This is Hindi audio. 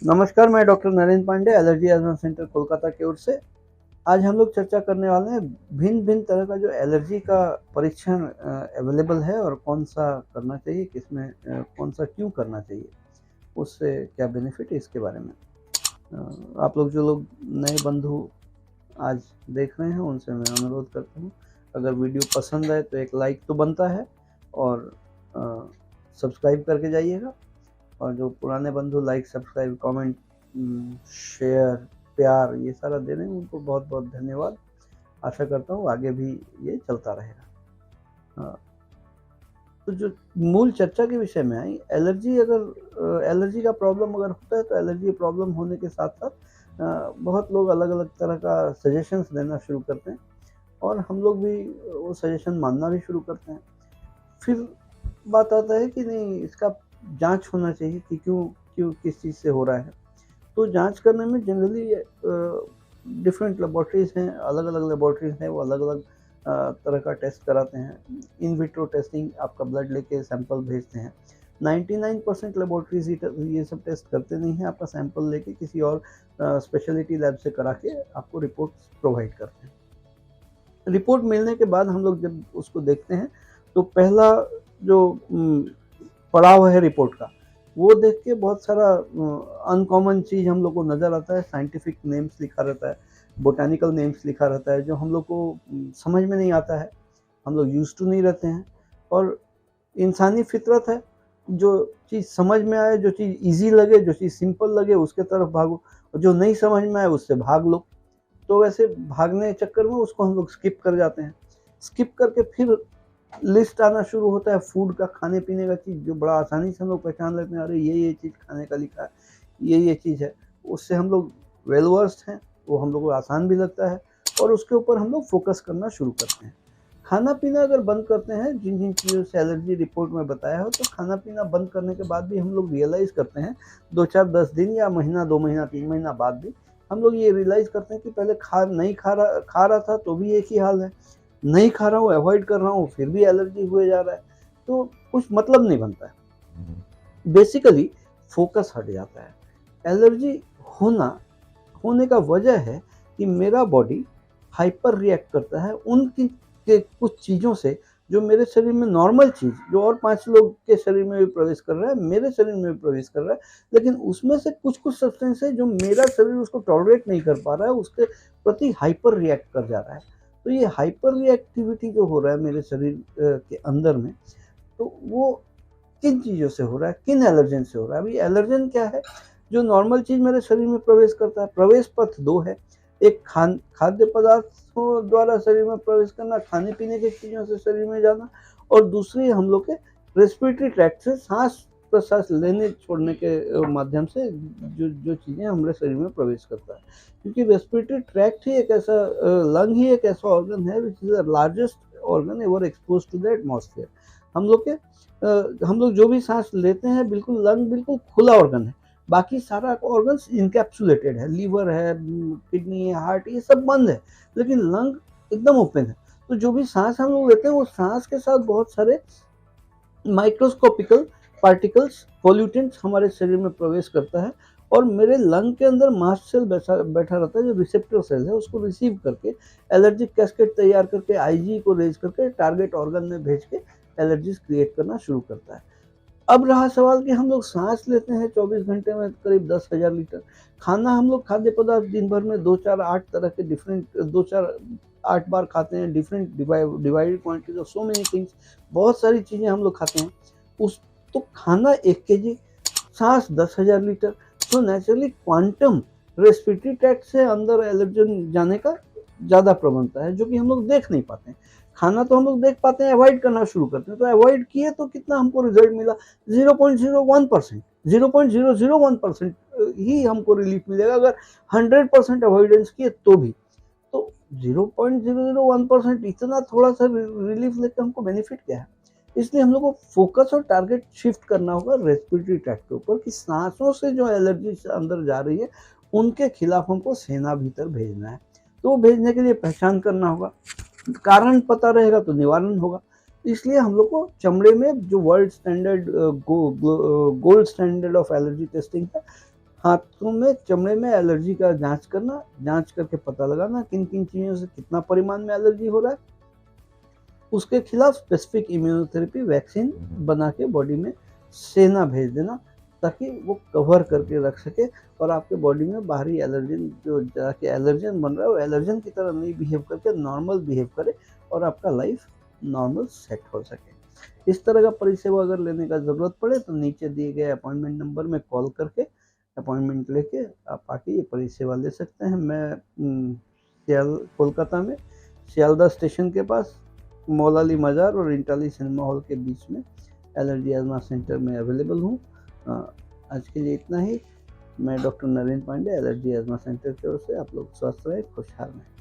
नमस्कार, मैं doctor Narendra Pandey, allergy asthma centre Kolkata की ओर से। आज हम लोग चर्चा करने वाले हैं भिन्न-भिन्न तरह का जो एलर्जी का परीक्षण अवेलेबल है और कौन-सा करना चाहिए, किसमें कौन-सा क्यों करना चाहिए, उससे क्या बेनिफिट है इसके बारे में। आप लोग जो लोग नए बंधु आज देख रहे हैं उनसे मैं अनुरोध करता हूँ, अगर वीडियो पसंद आए तो एक लाइक तो बनता है और सब्सक्राइब करके जाइएगा। और जो पुराने बंधु लाइक, सब्सक्राइब, कमेंट, शेयर, प्यार ये सारा दे रहे हैं उनको बहुत बहुत धन्यवाद। आशा करता हूँ आगे भी ये चलता रहेगा। तो जो मूल चर्चा के विषय में आई, एलर्जी का प्रॉब्लम अगर होता है तो एलर्जी प्रॉब्लम होने के साथ साथ बहुत लोग अलग अलग तरह का सजेशंस देना शुरू करते हैं और हम लोग भी वो सजेशन मानना भी शुरू करते हैं। फिर बात आता है कि नहीं, इसका जांच होना चाहिए कि क्यों क्यों किस चीज़ से हो रहा है। तो जांच करने में जनरली डिफरेंट लेबॉरेटरीज़ हैं, अलग-अलग लेबॉरेटरीज़ हैं, वो अलग-अलग तरह का टेस्ट कराते हैं। इन विट्रो टेस्टिंग, आपका ब्लड लेके सैंपल भेजते हैं। 99% लेबॉरेटरीज़ ये सब टेस्ट करते नहीं हैं, आपका सैंपल लेके किसी और स्पेशलिटी लैब से करा के आपको रिपोर्ट्स प्रोवाइड करते हैं। रिपोर्ट मिलने के बाद हम लोग जब उसको देखते हैं तो पहला जो पड़ाव है रिपोर्ट का, वो देख के बहुत सारा अनकॉमन चीज़ हम लोग को नज़र आता है। साइंटिफिक नेम्स लिखा रहता है, बोटैनिकल नेम्स लिखा रहता है, जो हम लोग को समझ में नहीं आता है, हम लोग यूज़्ड टू नहीं रहते हैं। और इंसानी फितरत है, जो चीज़ समझ में आए, जो चीज़ ईज़ी लगे, जो चीज़ सिंपल लगे उसके तरफ भागो, और जो नहीं समझ में आए उससे भाग लो। तो वैसे भागने के चक्कर में उसको हम लोग स्किप कर जाते हैं। स्किप करके फिर लिस्ट आना शुरू होता है फूड का, खाने-पीने का चीज़, जो बड़ा आसानी से हम लोग पहचान लेते हैं, अरे ये चीज़ खाने का लिखा है, ये चीज़ है। उससे हम लोग वेल वर्स्ड हैं, वो हम लोग को आसान भी लगता है और उसके ऊपर हम लोग फ़ोकस करना शुरू करते हैं। खाना-पीना अगर बंद करते हैं, जिन-जिन चीज़ों से एलर्जी रिपोर्ट में बताया हो, तो खाना-पीना बंद करने के बाद भी हम लोग रियलाइज़ करते हैं 2, 4, 10 दिन या महीना, 2 महीना, 3 महीना बाद भी हम लोग ये रियलाइज़ करते हैं कि पहले नहीं खा रहा था तो भी एक ही हाल है, नहीं खा रहा हूँ, अवॉइड कर रहा हूँ, फिर भी एलर्जी हुए जा रहा है, तो कुछ मतलब नहीं बनता है। बेसिकली फ़ोकस हट जाता है। एलर्जी होना होने का वजह है कि मेरा बॉडी हाइपर रिएक्ट करता है उनकी के कुछ चीज़ों से, जो मेरे शरीर में नॉर्मल चीज़, जो और 5 लोग के शरीर में भी प्रवेश कर रहा है, मेरे शरीर में भी प्रवेश कर रहा है, लेकिन उसमें से कुछ-कुछ सब्सटेंस है जो मेरा शरीर उसको टॉलरेट नहीं कर पा रहा है, उसके प्रति हाइपर रिएक्ट कर जा रहा है। तो ये हाइपर रिएक्टिविटी जो हो रहा है मेरे शरीर के अंदर में, तो वो किन चीज़ों से हो रहा है, किन एलर्जन से हो रहा है। अभी एलर्जन क्या है, जो नॉर्मल चीज़ मेरे शरीर में प्रवेश करता है। प्रवेश पथ 2 है, एक खाद्य पदार्थों द्वारा शरीर में प्रवेश करना, खाने-पीने की चीज़ों से शरीर में जाना, और दूसरी हम लोग के रेस्पिरेटरी ट्रैक्ट से सांस-प्रश्वास लेने छोड़ने के माध्यम से जो चीज़ें हमारे शरीर में प्रवेश करता है। क्योंकि रेस्पिरेटरी ट्रैक्ट ही एक ऐसा लंग ही एक ऐसा ऑर्गन है which is the largest organ ever exposed to the atmosphere. हम लोग जो भी सांस लेते हैं, बिल्कुल लंग बिल्कुल खुला ऑर्गन है, बाकी सारा ऑर्गन्स इनकैप्सुलेटेड है, लीवर है, किडनी है, हार्ट, ये सब बंद है, लेकिन लंग एकदम ओपन है। तो जो भी सांस हम लोग लेते हैं, वो सांस के साथ बहुत सारे माइक्रोस्कोपिकल पार्टिकल्स, पोल्यूटेंट्स हमारे शरीर में प्रवेश करता है, और मेरे लंग के अंदर मास्ट सेल बैठा रहता है, जो रिसेप्टर सेल है, उसको रिसीव करके एलर्जिक कैस्केड तैयार करके आईजी को रेज करके टारगेट ऑर्गन में भेज के एलर्जीज क्रिएट करना शुरू करता है। अब रहा सवाल कि हम लोग सांस लेते हैं 24 घंटे में करीब 10,000 लीटर। खाना हम लोग खाद्य पदार्थ दिन भर में 2, 4, 8 तरह के डिफरेंट 2, 4, 8 बार खाते हैं, different divided quantities of so many things, बहुत सारी चीज़ें हम लोग खाते हैं। उस तो खाना 1 केजी, सांस 10,000 लीटर, तो नेचुरली क्वांटम रेस्पिरेटरी ट्रैक्ट से अंदर एलर्जन जाने का ज़्यादा प्रवणता है, जो कि हम लोग देख नहीं पाते हैं। खाना तो हम लोग देख पाते हैं, अवॉइड करना शुरू करते हैं, तो अवॉइड किए तो कितना हमको रिजल्ट मिला, 0.01%, 0.001% ही हमको रिलीफ मिलेगा, अगर 100% अवॉइडेंस किए तो भी। तो 0.001% इतना थोड़ा सा रिलीफ लेके हमको बेनिफिट क्या है। इसलिए हम लोग को फोकस और टारगेट शिफ्ट करना होगा रेस्पिरेटरी ट्रैक्ट के ऊपर, कि सांसों से जो एलर्जी अंदर जा रही है उनके खिलाफ हमको सेना भीतर भेजना है। तो वो भेजने के लिए पहचान करना होगा, कारण पता रहेगा तो निवारण होगा। इसलिए हम लोग को चमड़े में जो world standard gold standard of allergy testing है, हाथों में, चमड़े में एलर्जी का जाँच करना, जाँच करके पता लगाना किन-किन चीज़ों से कितना परिमाण में एलर्जी हो रहा है। उसके खिलाफ स्पेसिफिक इम्यूनोथेरेपी वैक्सीन बना के बॉडी में सेना भेज देना, ताकि वो कवर करके रख सके और आपके बॉडी में बाहरी एलर्जन जो जाके एलर्जन बन रहा है, वो एलर्जन की तरह नहीं बिहेव करके नॉर्मल बिहेव करे और आपका लाइफ नॉर्मल सेट हो सके। इस तरह का परिसेवा अगर लेने का ज़रूरत पड़े तो नीचे दिए गए अपॉइंटमेंट नंबर में कॉल करके अपॉइंटमेंट लेके आप आके ये परिसेवा ले सकते हैं। मैं कोलकाता में सियालदह स्टेशन के पास मौलाली मज़ार और इंटाली सिनेमा हॉल के बीच में एलर्जी अस्थमा सेंटर में अवेलेबल हूँ। आज के लिए इतना ही। मैं doctor Narendra Pandey, allergy asthma centre की ओर से। आप लोग स्वस्थ रहें, खुशहाल रहें।